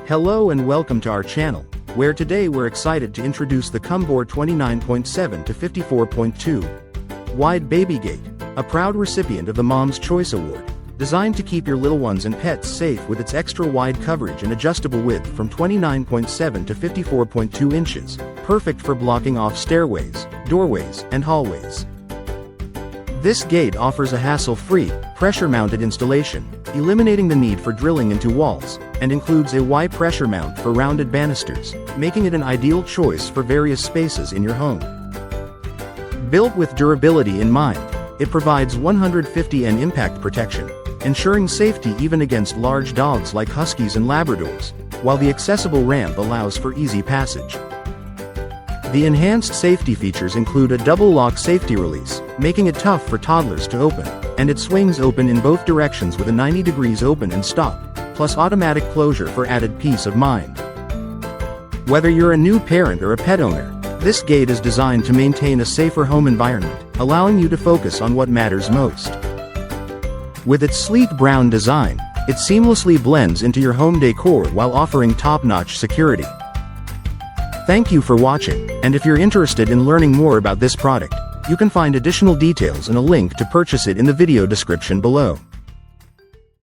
Hello and welcome to our channel, where today we're excited to introduce the Cumbor 29.7 to 54.2 wide baby gate, a proud recipient of the Mom's Choice Award, designed to keep your little ones and pets safe with its extra wide coverage and adjustable width from 29.7 to 54.2 inches, perfect for blocking off stairways, doorways, and hallways. This gate offers a hassle-free, pressure-mounted installation, eliminating the need for drilling into walls, and includes a Y pressure mount for rounded banisters, making it an ideal choice for various spaces in your home. Built with durability in mind, it provides 150 N impact protection, ensuring safety even against large dogs like Huskies and Labradors, while the accessible ramp allows for easy passage. The enhanced safety features include a double-lock safety release, making it tough for toddlers to open, and it swings open in both directions with a 90 degrees open and stop, plus automatic closure for added peace of mind. Whether you're a new parent or a pet owner, this gate is designed to maintain a safer home environment, allowing you to focus on what matters most. With its sleek brown design, it seamlessly blends into your home decor while offering top-notch security. Thank you for watching, and if you're interested in learning more about this product, you can find additional details and a link to purchase it in the video description below.